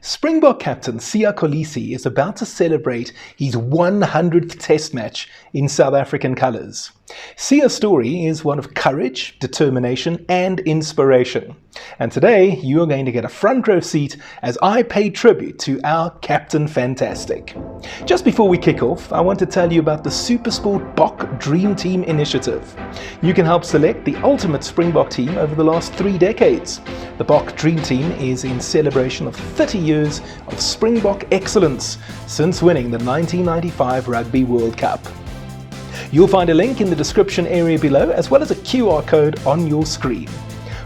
Springbok captain Siya Kolisi is about to celebrate his 100th Test match in South African colours. Siya's story is one of courage, determination and inspiration. And today you are going to get a front row seat as I pay tribute to our Captain Fantastic. Just before we kick off, I want to tell you about the SuperSport Bok Dream Team initiative. You can help select the ultimate Springbok team over the last 3 decades. The Bok Dream Team is in celebration of 30 years of Springbok excellence since winning the 1995 Rugby World Cup. You'll find a link in the description area below as well as a QR code on your screen.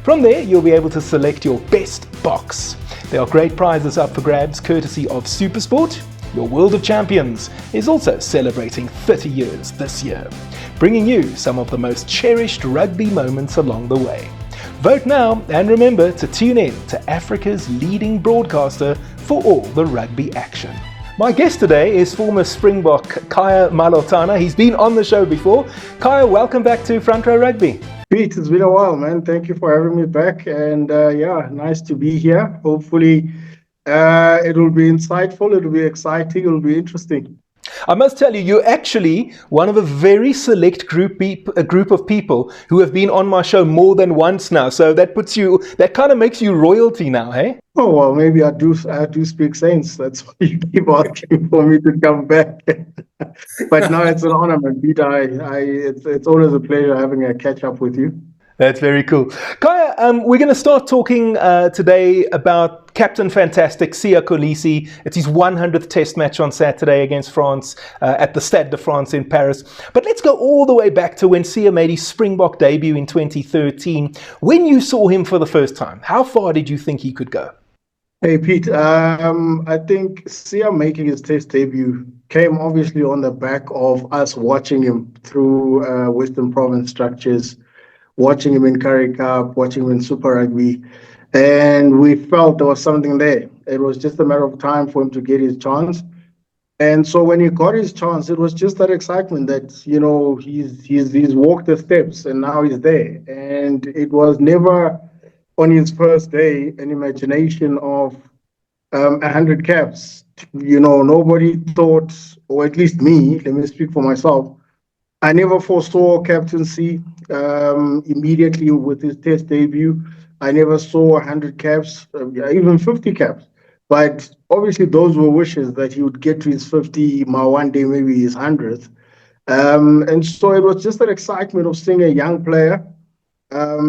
From there, you'll be able to select your best box. There are great prizes up for grabs courtesy of SuperSport. Your World of Champions is also celebrating 30 years this year, bringing you some of the most cherished rugby moments along the way. Vote now and remember to tune in to Africa's leading broadcaster for all the rugby action. My guest today is former Springbok Kaya Malotana. He's been on the show before. Kaya, welcome back to Front Row Rugby. Pete, it's been a while, man. Thank you for having me back. And nice to be here. Hopefully, it will be insightful, it will be exciting, it will be interesting. I must tell you, you're actually one of a very select group of people who have been on my show more than once now. So that kind of makes you royalty now, hey? Oh, well, maybe I do speak sense. That's why you keep asking for me to come back. But no, it's an honor, man. Pete, it's always a pleasure having a catch up with you. That's very cool. Kaya, we're going to start talking today about Captain Fantastic, Siya Kolisi. It's his 100th Test match on Saturday against France at the Stade de France in Paris. But let's go all the way back to when Siya made his Springbok debut in 2013. When you saw him for the first time, how far did you think he could go? Hey, Pete, I think Siya making his Test debut came obviously on the back of us watching him through Western Province structures, watching him in Currie Cup, watching him in Super Rugby, and we felt there was something there. It was just a matter of time for him to get his chance. And so when he got his chance, it was just that excitement that, you know, he's walked the steps and now he's there. And it was never on his first day an imagination of 100 caps. You know, nobody thought, or at least me, let me speak for myself, I never foresaw captaincy immediately with his Test debut. I never saw 100 caps, even 50 caps. But obviously those were wishes that he would get to his 50, one day maybe his 100th. And so it was just that excitement of seeing a young player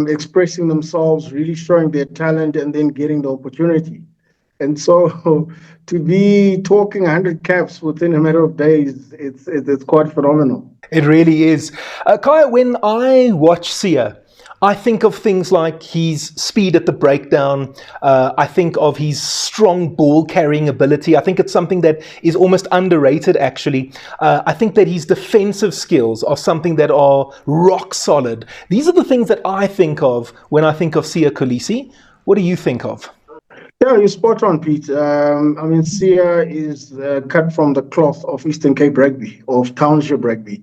expressing themselves, really showing their talent and then getting the opportunity. And so to be talking 100 caps within a matter of days, it's quite phenomenal. It really is. Kaya, when I watch Siya, I think of things like his speed at the breakdown. I think of his strong ball carrying ability. I think it's something that is almost underrated, actually. I think that his defensive skills are something that are rock solid. These are the things that I think of when I think of Siya Kolisi. What do you think of? Yeah, you're spot on, Pete. Siya is cut from the cloth of Eastern Cape Rugby, of Township Rugby,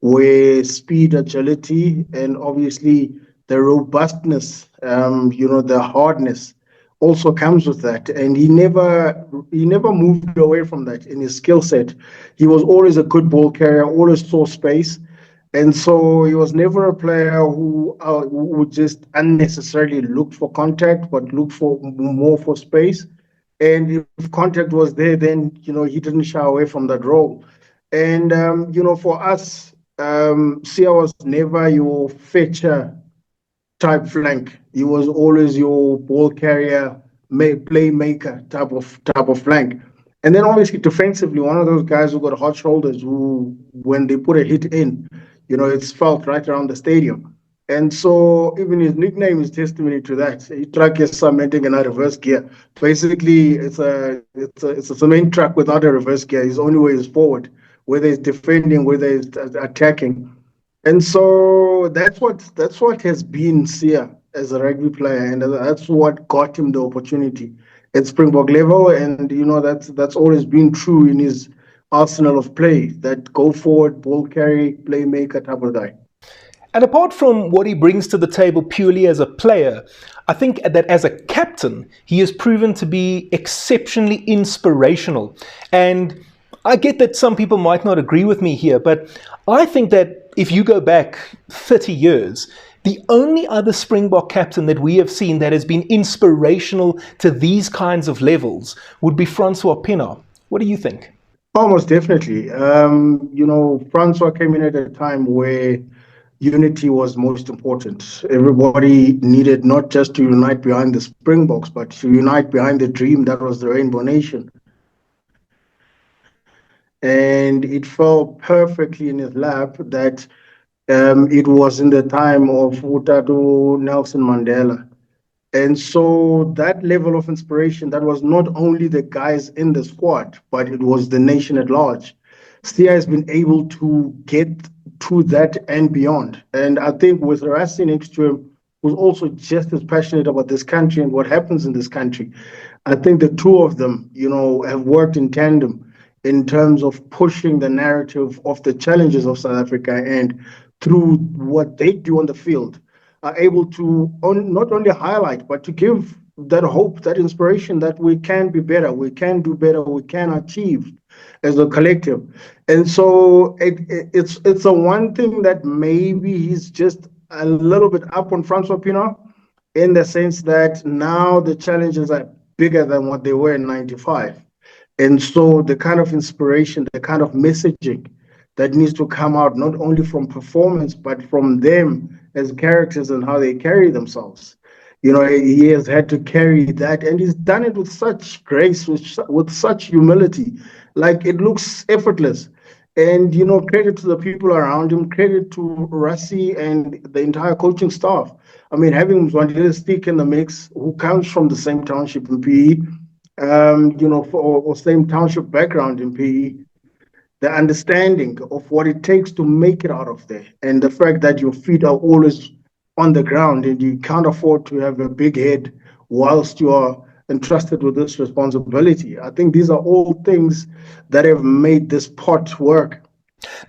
where speed, agility, and obviously the robustness, the hardness also comes with that. And he never moved away from that in his skill set. He was always a good ball carrier, always saw space. And so he was never a player who would just unnecessarily look for contact, but look for more for space. And if contact was there, then, he didn't shy away from that role. And, for us, Siya was never your fetcher type flank. He was always your ball carrier, playmaker type of flank. And then obviously defensively, one of those guys who got hot shoulders who, when they put a hit in, it's felt right around the stadium. And so even his nickname is testimony to that. He truck is cementing in a reverse gear. Basically, it's a cement truck without a reverse gear. His only way is forward, whether it's defending, whether it's attacking. And so that's what has been Siya as a rugby player, and that's what got him the opportunity at Springbok level. And that's always been true in his arsenal of play, that go forward, ball carry, playmaker type of guy. And apart from what he brings to the table purely as a player, I think that as a captain, he has proven to be exceptionally inspirational. And I get that some people might not agree with me here, but I think that if you go back 30 years, the only other Springbok captain that we have seen that has been inspirational to these kinds of levels would be Francois Pienaar. What do you think? Almost definitely. Francois came in at a time where unity was most important. Everybody needed not just to unite behind the Springboks, but to unite behind the dream that was the Rainbow Nation. And it fell perfectly in his lap that it was in the time of Utatu Nelson Mandela. And so that level of inspiration, that was not only the guys in the squad, but it was the nation at large. Stia has been able to get to that and beyond. And I think with Rassie next to him, who's also just as passionate about this country and what happens in this country, I think the two of them, have worked in tandem in terms of pushing the narrative of the challenges of South Africa, and through what they do on the field, are able to not only highlight, but to give that hope, that inspiration that we can be better, we can do better, we can achieve as a collective. And so it's a one thing that maybe he's just a little bit up on Francois Pienaar, in the sense that now the challenges are bigger than what they were in 95. And so the kind of inspiration, the kind of messaging that needs to come out, not only from performance, but from them as characters and how they carry themselves. He has had to carry that, and he's done it with such grace, with such humility. Like, it looks effortless. And, credit to the people around him, credit to Rassie and the entire coaching staff. I mean, having Zwandile Stick in the mix, who comes from the same township in PE, or same township background in PE, the understanding of what it takes to make it out of there, and the fact that your feet are always on the ground and you can't afford to have a big head whilst you are entrusted with this responsibility. I think these are all things that have made this pot work.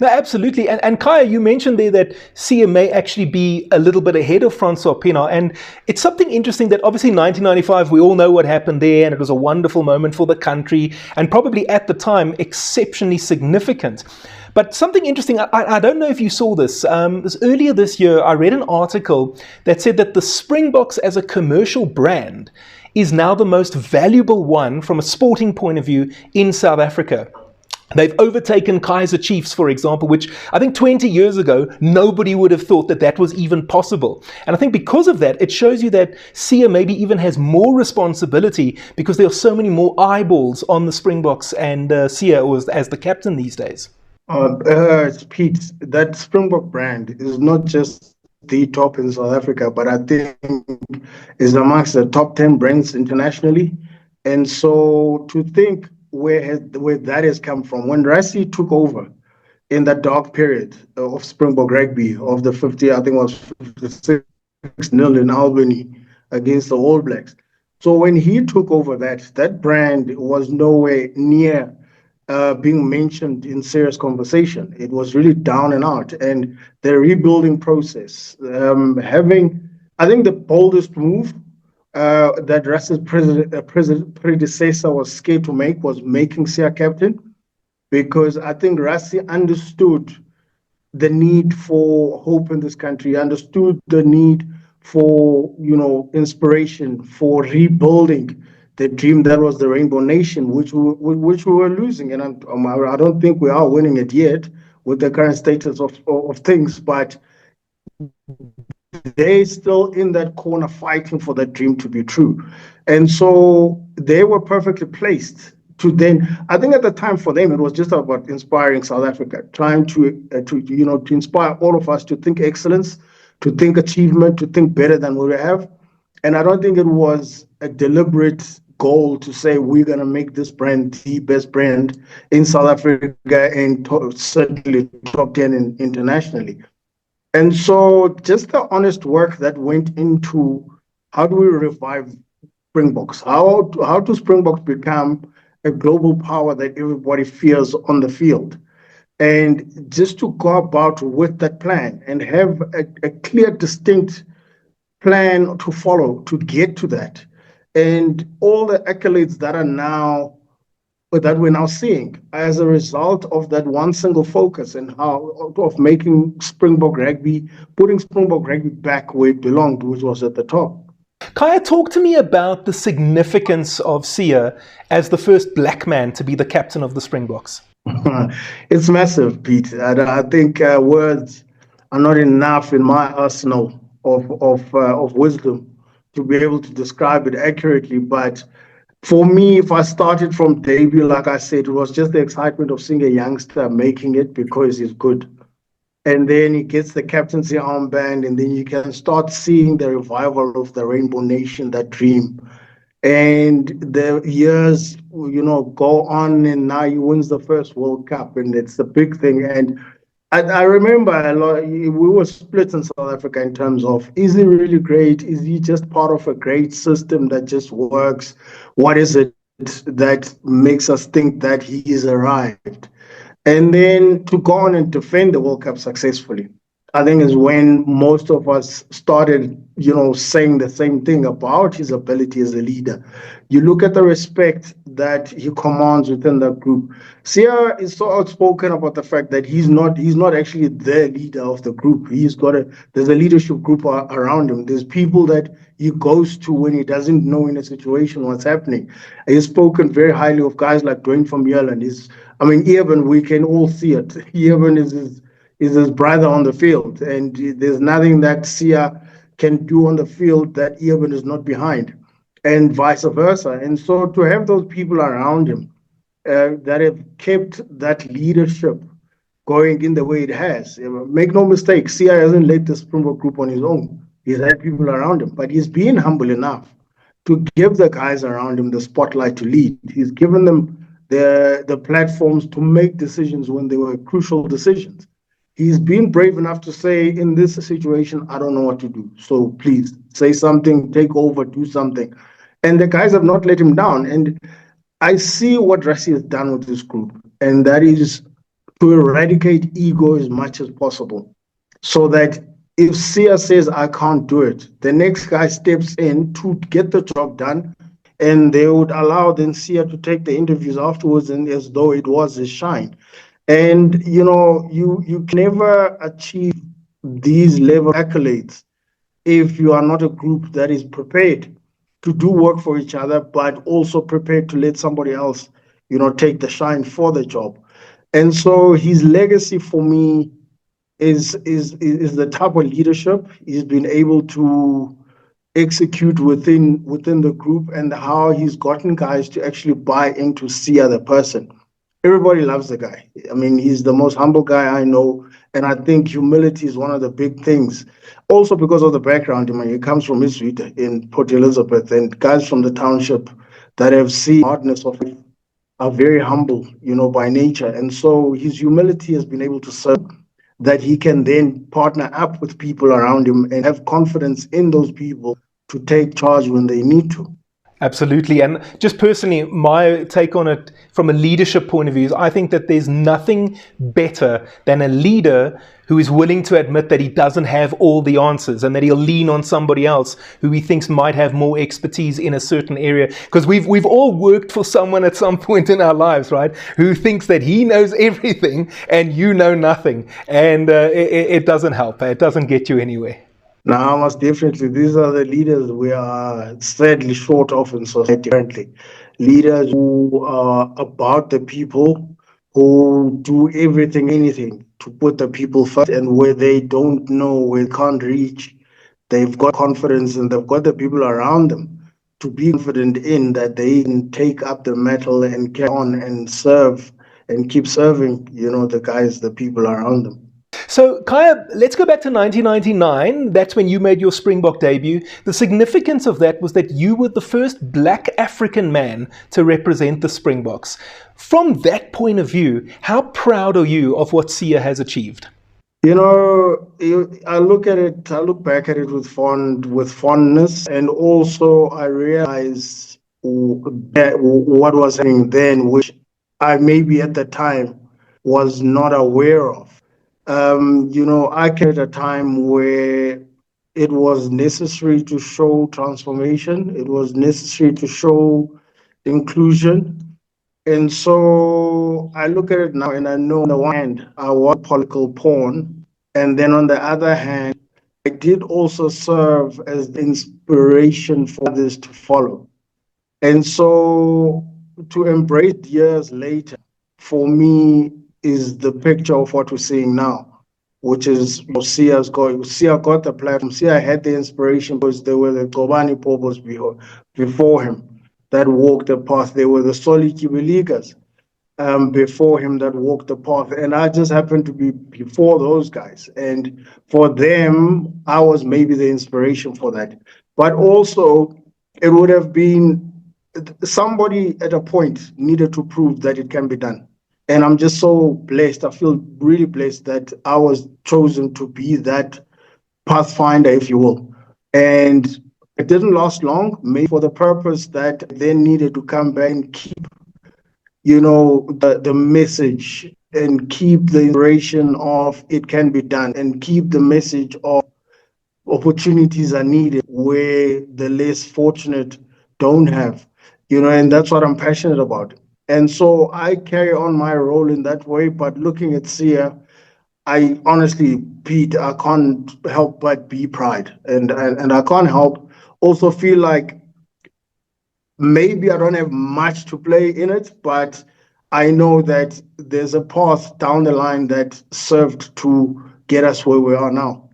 No, absolutely. And Kaya, you mentioned there that Sia may actually be a little bit ahead of Francois Pienaar. And it's something interesting that obviously 1995, we all know what happened there, and it was a wonderful moment for the country, and probably at the time exceptionally significant. But something interesting, I don't know if you saw this. Earlier this year, I read an article that said that the Springboks as a commercial brand is now the most valuable one from a sporting point of view in South Africa. They've overtaken Kaizer Chiefs, for example, which I think 20 years ago, nobody would have thought that that was even possible. And I think because of that, it shows you that Sia maybe even has more responsibility because there are so many more eyeballs on the Springboks and Sia as the captain these days. Pete, that Springbok brand is not just the top in South Africa, but I think is amongst the top 10 brands internationally. And so to think where that has come from, when Rassie took over in that dark period of Springbok rugby of the 50, I think it was 56-0 in Albany against the All Blacks. So when he took over that brand was nowhere near being mentioned in serious conversation. It was really down and out. And the rebuilding process, I think the boldest move that Rassie's predecessor was scared to make was making Sia captain, because I think Rassie understood the need for hope in this country, understood the need for inspiration, for rebuilding the dream that was the Rainbow Nation, which we were losing. And I don't think we are winning it yet with the current status of things, but they're still in that corner fighting for that dream to be true. And so they were perfectly placed to then, I think at the time for them, it was just about inspiring South Africa, trying to inspire all of us to think excellence, to think achievement, to think better than we have. And I don't think it was a deliberate goal to say we're going to make this brand the best brand in South Africa and certainly top 10 internationally. And so just the honest work that went into how do we revive Springboks? How do Springboks become a global power that everybody fears on the field? And just to go about with that plan and have a clear, distinct plan to follow to get to that. And all the accolades that are now that we're now seeing as a result of that one single focus and how of making Springbok rugby, putting Springbok rugby back where it belonged, which was at the top. Kaya, talk to me about the significance of Sia as the first black man to be the captain of the Springboks. It's massive, Pete. I think words are not enough in my arsenal of wisdom to be able to describe it accurately. But for me, if I started from debut, like I said, it was just the excitement of seeing a youngster making it because he's good. And then he gets the captaincy armband, and then you can start seeing the revival of the Rainbow Nation, that dream. And the years, go on, and now he wins the first World Cup, and it's the big thing. And I remember a lot. We were split in South Africa in terms of, is he really great? Is he just part of a great system that just works? What is it that makes us think that he is arrived? And then to go on and defend the World Cup successfully, I think is when most of us started, saying the same thing about his ability as a leader. You look at the respect that he commands within that group. Sia is so outspoken about the fact that he's not actually the leader of the group. There's a leadership group around him. There's people that he goes to when he doesn't know in a situation what's happening. He's spoken very highly of guys like Dwayne from Ireland. Eben, we can all see it. Eben is his brother on the field, and there's nothing that Sia can do on the field that Eben is not behind, and vice versa. And so to have those people around him that have kept that leadership going in the way it has. Make no mistake, Sia hasn't led the Springbok group on his own. He's had people around him, but he's been humble enough to give the guys around him the spotlight to lead. He's given them the platforms to make decisions when they were crucial decisions. He's been brave enough to say, in this situation, I don't know what to do. So please say something, take over, do something. And the guys have not let him down. And I see what Rassie has done with this group, and that is to eradicate ego as much as possible. So that if Sia says, I can't do it, the next guy steps in to get the job done, and they would allow then Sia to take the interviews afterwards and as though it was his shine. And, you can never achieve these level accolades if you are not a group that is prepared to do work for each other, but also prepared to let somebody else, take the shine for the job. And so his legacy for me is the type of leadership he's been able to execute within the group, and how he's gotten guys to actually buy into Sia the person. Everybody loves the guy. He's the most humble guy I know, and I think humility is one of the big things. Also because of the background, he comes from Isuita in Port Elizabeth, and guys from the township that have seen hardness of life are very humble, by nature. And so his humility has been able to serve that he can then partner up with people around him and have confidence in those people to take charge when they need to. Absolutely. And just personally, my take on it from a leadership point of view is I think that there's nothing better than a leader who is willing to admit that he doesn't have all the answers and that he'll lean on somebody else who he thinks might have more expertise in a certain area. Because we've all worked for someone at some point in our lives, right, who thinks that he knows everything and you know nothing. And it doesn't help. It doesn't get you anywhere. Now, most definitely, these are the leaders we are sadly short of in society currently. Leaders who are about the people, who do anything to put the people first, and where they don't know, where they can't reach, they've got confidence and they've got the people around them to be confident in that they can take up the mantle and carry on and serve and keep serving, the people around them. So, Kaya, let's go back to 1999. That's when you made your Springbok debut. The significance of that was that you were the first black African man to represent the Springboks. From that point of view, how proud are you of what Sia has achieved? I look back at it with fondness, and also I realize that what was happening then, which I maybe at the time was not aware of. I came at a time where it was necessary to show transformation. It was necessary to show inclusion. And so I look at it now and I know on the one hand, I was a political pawn. And then on the other hand, I did also serve as the inspiration for others to follow. And so to embrace years later, for me, is the picture of what we're seeing now, which is Sia got the platform. Sia had the inspiration because there were the Kobani Pobos before him that walked the path. There were the Soli Kibiligas before him that walked the path. And I just happened to be before those guys. And for them, I was maybe the inspiration for that. But also, it would have been somebody at a point needed to prove that it can be done. And I'm just so blessed. I feel really blessed that I was chosen to be that pathfinder, if you will. And it didn't last long, maybe for the purpose that they needed to come back and keep, the message and keep the inspiration of it can be done and keep the message of opportunities are needed where the less fortunate don't have, and that's what I'm passionate about. And so I carry on my role in that way. But looking at Sia, I honestly, Pete, I can't help but be proud. And I can't help also feel like maybe I don't have much to play in it, but I know that there's a path down the line that served to get us where we are now.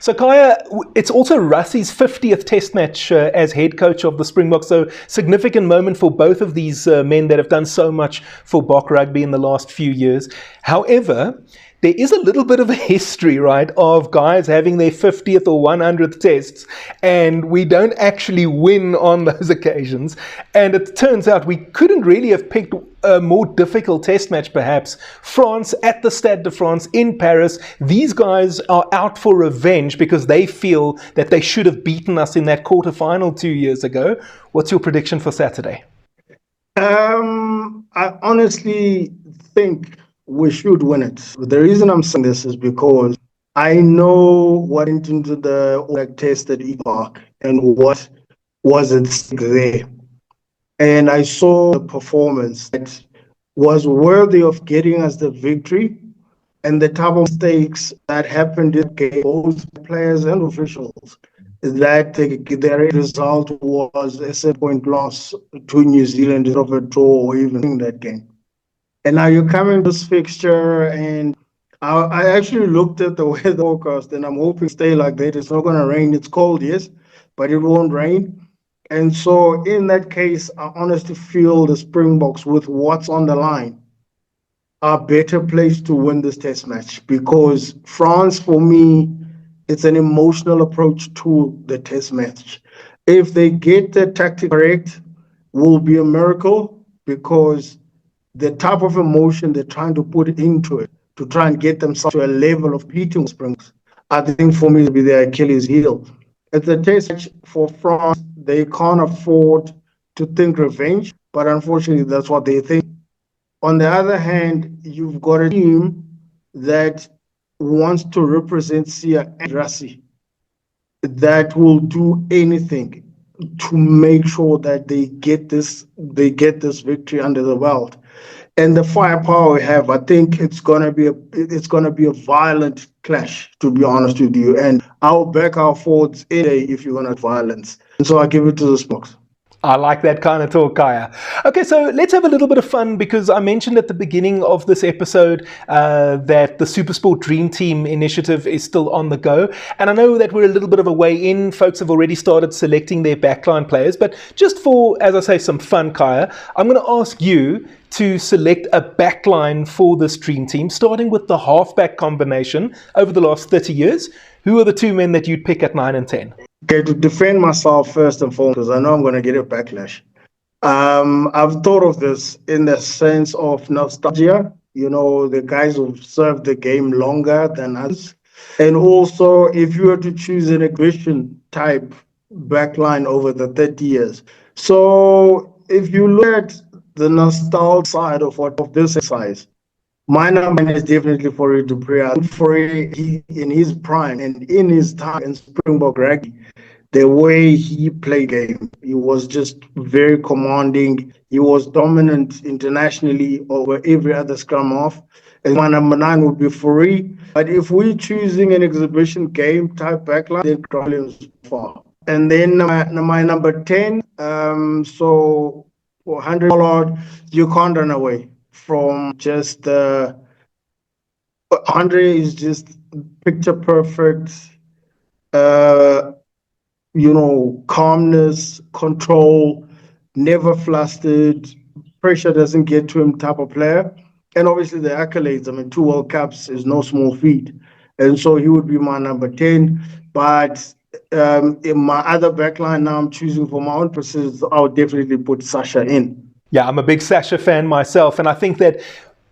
So Kaya, it's also Rassie's 50th test match as head coach of the Springboks, so significant moment for both of these men that have done so much for Bok rugby in the last few years. However, there is a little bit of a history, right, of guys having their 50th or 100th tests, and we don't actually win on those occasions. And it turns out we couldn't really have picked a more difficult test match, perhaps. France at the Stade de France in Paris. These guys are out for revenge because they feel that they should have beaten us in that quarterfinal 2 years ago. What's your prediction for Saturday? I honestly think we should win it. The reason I'm saying this is because I know what went into the test at Park and what was at stake there. And I saw the performance that was worthy of getting us the victory, and the type of mistakes that happened in the game, both players and officials, that their result was a 7-point loss to New Zealand instead of a draw or even in that game. And now you're coming to this fixture, and I actually looked at the weather forecast, and I'm hoping to stay like that. It's not going to rain. It's cold, yes, but it won't rain. And so in that case, I honestly feel the Springboks, with what's on the line, are better placed to win this test match, because France, for me, it's an emotional approach to the test match. If they get the tactic correct, will be a miracle, because the type of emotion they're trying to put into it to try and get themselves to a level of beating Springboks, I think for me, will be their Achilles heel. It's a test match for France. They can't afford to think revenge, but unfortunately, that's what they think. On the other hand, you've got a team that wants to represent Sia and Rassie, that will do anything to make sure that they get this victory under the belt. And the firepower we have, I think it's gonna be a violent clash, to be honest with you. And I'll back our forwards any day if you're gonna have violence. And so I give it to the Spokes. I like that kind of talk, Kaya. Okay, so let's have a little bit of fun, because I mentioned at the beginning of this episode that the SuperSport Dream Team initiative is still on the go. And I know that we're a little bit of a way in. Folks have already started selecting their backline players. But just for, as I say, some fun, Kaya, I'm going to ask you to select a backline for this Dream Team, starting with the halfback combination over the last 30 years. Who are the two men that you'd pick at 9 and 10? Okay, to defend myself first and foremost, because I know I'm going to get a backlash. I've thought of this in the sense of nostalgia, the guys who've served the game longer than us. And also, if you were to choose an aggression type backline over the 30 years. So if you look at the nostalgia side of this exercise, My number 9 is definitely Fourie du Preez. I think Fourie, he in his prime and in his time in Springbok rugby, the way he played game, he was just very commanding. He was dominant internationally over every other scrum half. And my number 9 would be Fourie. But if we're choosing an exhibition game type backline, then Williams far. And then my number 10, so 100 Pollard, you can't run away from just Andre is just picture perfect, uh, calmness, control, never flustered, pressure doesn't get to him type of player. And obviously the accolades, I mean, 2 World Cups is no small feat. And so he would be my number 10. But in my other backline now I'm choosing for my own purposes, I would definitely put Sasha in. Yeah, I'm a big Sasha fan myself, and I think that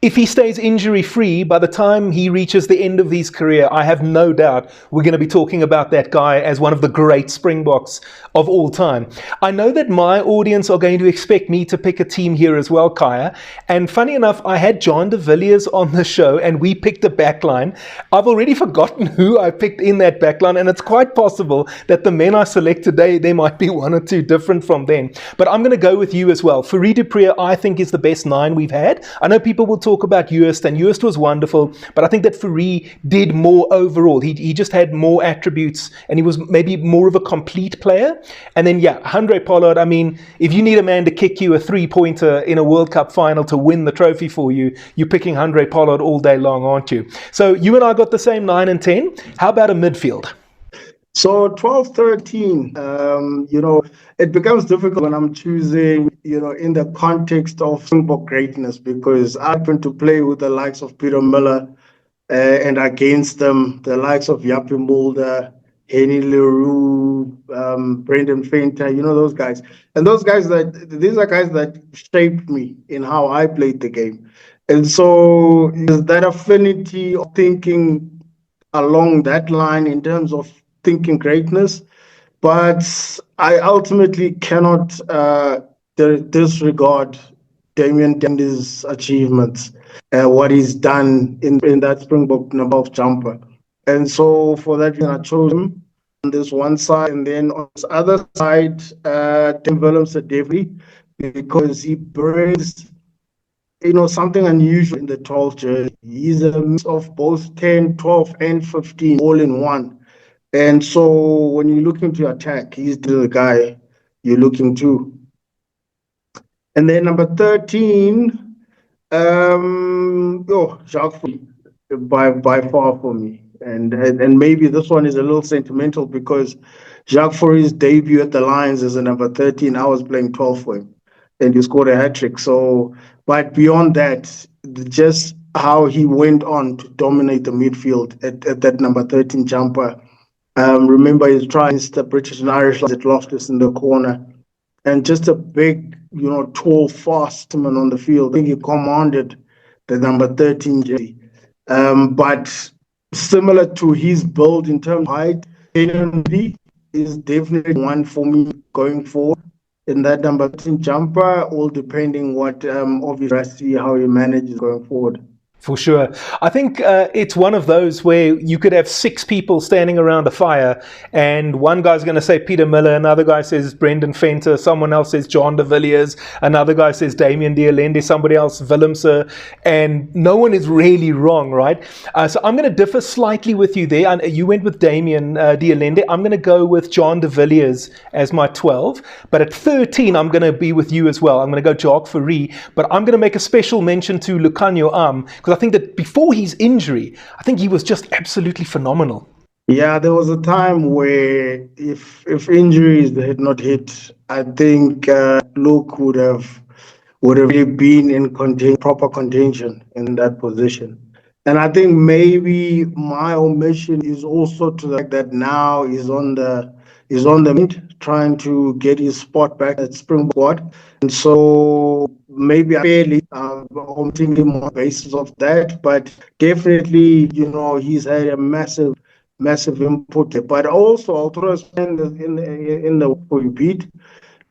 if he stays injury-free, by the time he reaches the end of his career, I have no doubt we're going to be talking about that guy as one of the great Springboks of all time. I know that my audience are going to expect me to pick a team here as well, Kaya. And funny enough, I had John de Villiers on the show, and we picked a backline. I've already forgotten who I picked in that backline, and it's quite possible that the men I select today, there might be one or two different from then. But I'm going to go with you as well. Fourie du Preez, I think, is the best 9 we've had. I know people will talk about Joost, and Joost was wonderful, but I think that Fourie did more overall. He just had more attributes, and he was maybe more of a complete player. And then, yeah, Handré Pollard, I mean, if you need a man to kick you a 3-pointer in a World Cup final to win the trophy for you, you're picking Handré Pollard all day long, aren't you? So you and I got the same 9 and 10. How about a midfield? So 12, 13, it becomes difficult when I'm choosing, in the context of Springbok greatness, because I happen to play with the likes of Peter Miller and against them, the likes of Yappie Mulder, Henny Leroux, Brendan Fenter, those guys. And these are guys that shaped me in how I played the game. And so is that affinity of thinking along that line in terms of thinking greatness, but I ultimately cannot disregard Damian Dandy's achievements, what he's done in that Springbok number of jumper. And so for that reason, I chose him on this one side. And then on this other side, Tim Willems definitely, because he brings something unusual in the 12 jersey. He's a mix of both 10, 12, and 15 all in one. And so when you look into attack, he's the guy you're looking to. And then number 13, Jacques by far for me. And maybe this one is a little sentimental because Jacques Fourier's debut at the Lions as a number 13, I was playing 12 for him, and he scored a hat-trick. So, but beyond that, just how he went on to dominate the midfield at that number 13 jumper. Remember his try against the British and Irish that lost us in the corner. And just a big, tall, fast man on the field. I think he commanded the number 13 jersey. But similar to his build in terms of height, Henry is definitely one for me going forward in that number 13 jumper, all depending what obviously how he manages going forward. For sure. I think it's one of those where you could have 6 people standing around a fire, and one guy's going to say Peter Miller, another guy says Brendan Fenter, someone else says John de Villiers, another guy says Damien de Allende, somebody else Willems, and no one is really wrong, right? So I'm going to differ slightly with you there. You went with Damien de Allende. I'm going to go with John de Villiers as my 12, but at 13 I'm going to be with you as well. I'm going to go Jacques Fourie, but I'm going to make a special mention to Lukhanyo Am, because I think that before his injury, I think he was just absolutely phenomenal. Yeah, there was a time where if injuries had not hit, I think Luke would have really been in proper contention in that position. And I think maybe my omission is also to the fact that now he's on the mid, trying to get his spot back at Springbok. And so maybe I fairly omitting him on the basis of that, but definitely, he's had a massive input. But also, I'll throw a in the for you, Pete.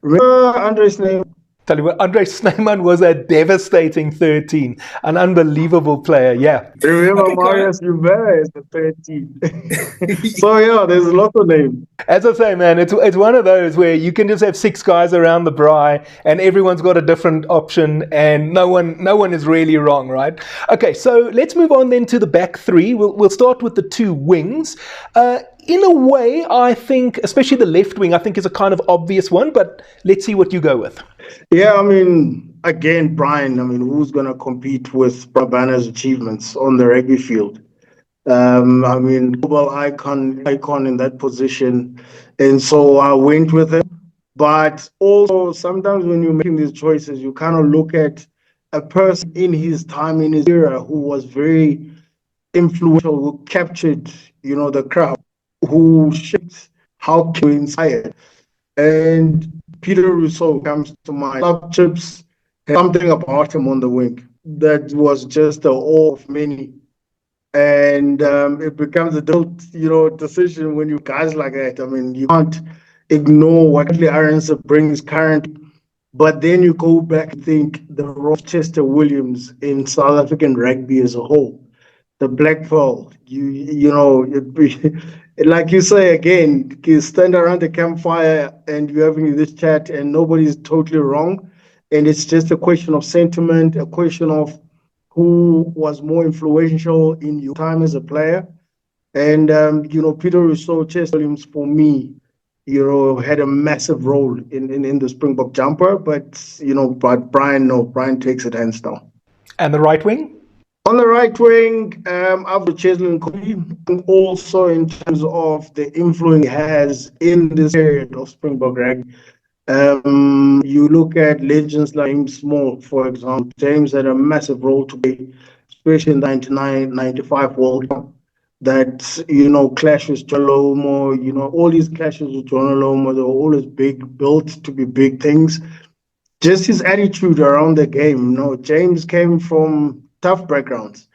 Remember Andre's name? Tell you what, Andre Snyman was a devastating 13, an unbelievable player. Yeah. Remember Okay, Marius Jubera is the 13. So yeah, there's a lot of names. as I say, man, it's one of those where you can just have six guys around the braai, and everyone's got a different option, and no one is really wrong, right? Okay, so let's move on then to the back three. We'll start with the two wings. In a way, I think, especially the left wing, I think is a kind of obvious one, but let's see what you go with. Yeah, I mean, again, Brian, I mean, who's going to compete with Brabana's achievements on the rugby field? I mean, global icon in that position. And so I went with him. But also, sometimes when you're making these choices, you kind of look at a person in his time, in his era, who was very influential, who captured, the crowd, who shaped how you inspired. And Peter Rousseau comes to mind. Club Chips had something about him on the wing that was just the awe of many. And it becomes a difficult, decision when you guys like that. I mean, you can't ignore what Lee Aronson brings currently, but then you go back and think the Rochester Williams in South African rugby as a whole, the Black Pearl. Like you say again, you stand around the campfire and you're having this chat, and nobody's totally wrong, and it's just a question of sentiment, a question of who was more influential in your time as a player. And, Peter Rousseau, Chester Williams, for me, had a massive role in the Springbok jumper. But Brian, no, Brian takes it hands down. And the right wing? On the right wing, I've got Cheslin Kolisi, also in terms of the influence he has in this period of Springbok rugby. You look at legends like James Small, for example. James had a massive role to play, especially in the 99-95 World Cup. That, clash with John Lomo, all these clashes with John Lomo, they were always big, built to be big things. Just his attitude around the game. James came from tough backgrounds,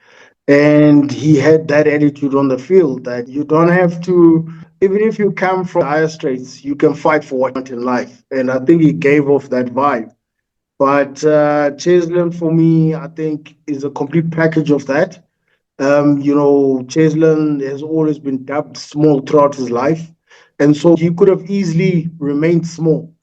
and he had that attitude on the field that you don't have to, even if you come from dire straits, you can fight for what you want in life. And I think he gave off that vibe. But Cheslin, for me, I think is a complete package of that. Cheslin has always been dubbed small throughout his life. And so he could have easily remained small.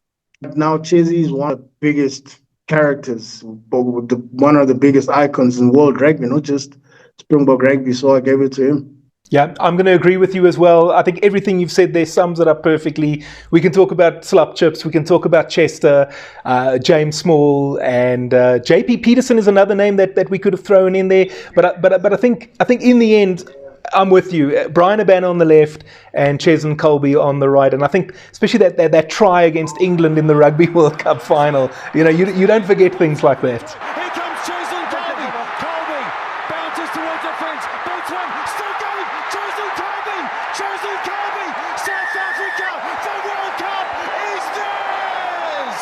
But now Chesy is one of the biggest characters, one of the biggest icons in world rugby, not just Springbok rugby. So I gave it to him. Yeah, I'm going to agree with you as well. I think everything you've said there sums it up perfectly. We can talk about Slap Chips, we can talk about Chester, James Small, and JP Peterson is another name that we could have thrown in there. But I think in the end, I'm with you. Brian Abana on the left and Cheslin Kolbe on the right. And I think especially that try against England in the Rugby World Cup final, you don't forget things like that. Here comes Cheslin Kolbe. Kolbe bounces towards the fence. Beats one. Still going. Cheslin Kolbe. Cheslin Kolbe. South Africa. The World Cup is theirs.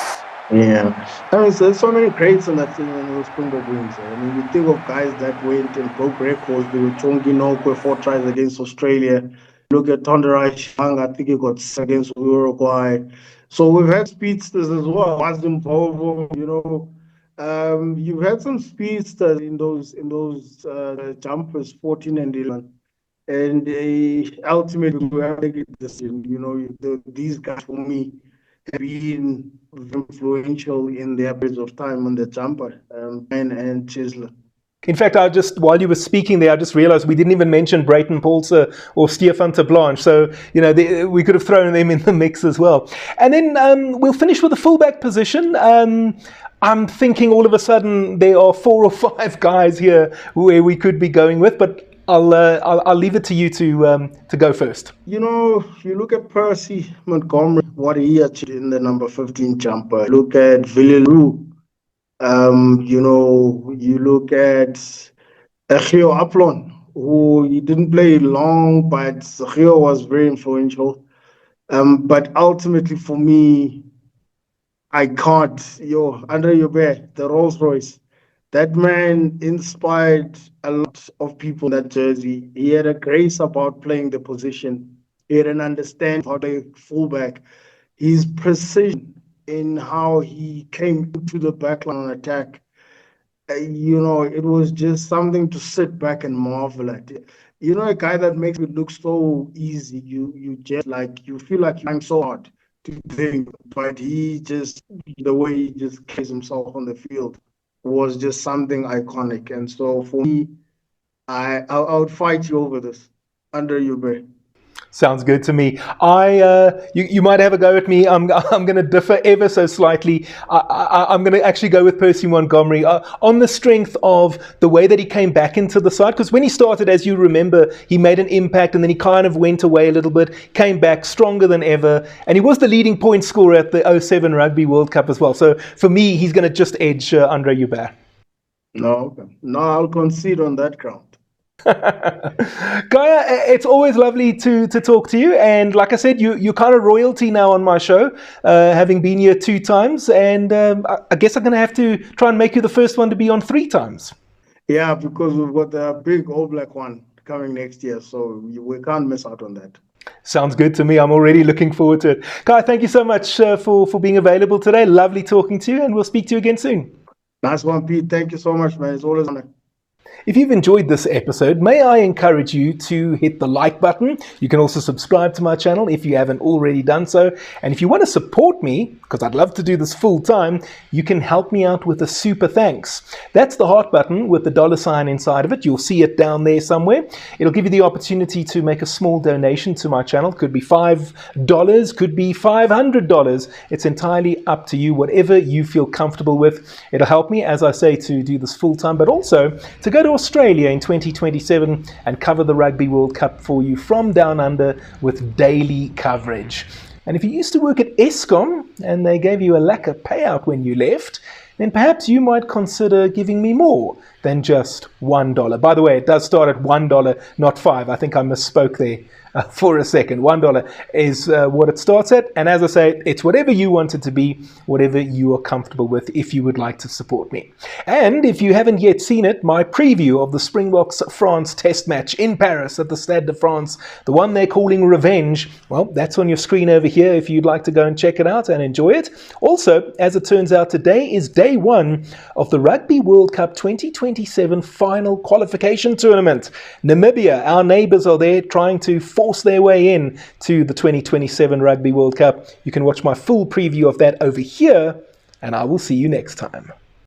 Yeah. I mean, there's so many greats in that team when it was Springbok wins. I mean, you think of guys that went and broke records. There were Chongi Nokwe, 4 tries against Australia. Look at Tonderai Shang, I think he got 6 against Uruguay. So we've had speedsters as well. Mazim Bovo, you've had some speedsters in those jumpers, 14 and 11. And ultimately, we have to make a decision. These guys, for me, have been influential in their periods of time on the jumper, and Chisler. In fact, while you were speaking there, I just realized we didn't even mention Brayton Paulse or Stefan Ter Blanche. So, we could have thrown them in the mix as well. And then we'll finish with the fullback position. I'm thinking all of a sudden there are 4 or 5 guys here where we could be going with, but I'll leave it to you to go first. You look at Percy Montgomery, what he achieved in the number 15 jumper. Look at Villiers. You look at Gio Aplon, who he didn't play long, but Gio was very influential. But ultimately for me, I can't. Andre Joubert, the Rolls Royce. That man inspired a lot of people in that jersey. He had a grace about playing the position. He had an understanding how to fullback. His precision in how he came into the backline on attack. It was just something to sit back and marvel at. A guy that makes it look so easy. You just like you feel like you're trying so hard to think, but the way he just carries himself on the field was just something iconic. And so for me, I would fight you over this under you, Bray. Sounds good to me. You might have a go at me. I'm going to differ ever so slightly. I'm going to actually go with Percy Montgomery on the strength of the way that he came back into the side. Because when he started, as you remember, he made an impact and then he kind of went away a little bit, came back stronger than ever, and he was the leading point scorer at the 07 Rugby World Cup as well. So for me, he's going to just edge Andre Hubert. No, I'll concede on that ground. Gaia, it's always lovely to talk to you, and like I said, you're kind of royalty now on my show, having been here 2 times, and I guess I'm going to have to try and make you the first one to be on 3 times. Yeah, because we've got the big All Black one coming next year, so we can't miss out on that. Sounds good to me. I'm already looking forward to it. Gaia, thank you so much for being available today. Lovely talking to you, and we'll speak to you again soon. Nice one, Pete. Thank you so much, man. It's always an honor. If you've enjoyed this episode, may I encourage you to hit the like button. You can also subscribe to my channel if you haven't already done so. And if you want to support me, because I'd love to do this full time, you can help me out with a super thanks. That's the heart button with the $ inside of it. You'll see it down there somewhere. It'll give you the opportunity to make a small donation to my channel. Could be $5, could be $500. It's entirely up to you, whatever you feel comfortable with. It'll help me, as I say, to do this full time, but also to go to Australia in 2027 and cover the Rugby World Cup for you from down under with daily coverage. And if you used to work at Eskom and they gave you a lacquer payout when you left, then perhaps you might consider giving me more than just $1. By the way, it does start at $1, not 5. I think I misspoke there for a second. $1 is what it starts at. And as I say, it's whatever you want it to be, whatever you are comfortable with if you would like to support me. And if you haven't yet seen it, my preview of the Springboks-France test match in Paris at the Stade de France, the one they're calling Revenge, well, that's on your screen over here if you'd like to go and check it out and enjoy it. Also, as it turns out, today is day 1 of the Rugby World Cup 2027 final qualification tournament. Namibia, our neighbours, are there trying to force their way in to the 2027 Rugby World Cup. You can watch my full preview of that over here, and I will see you next time.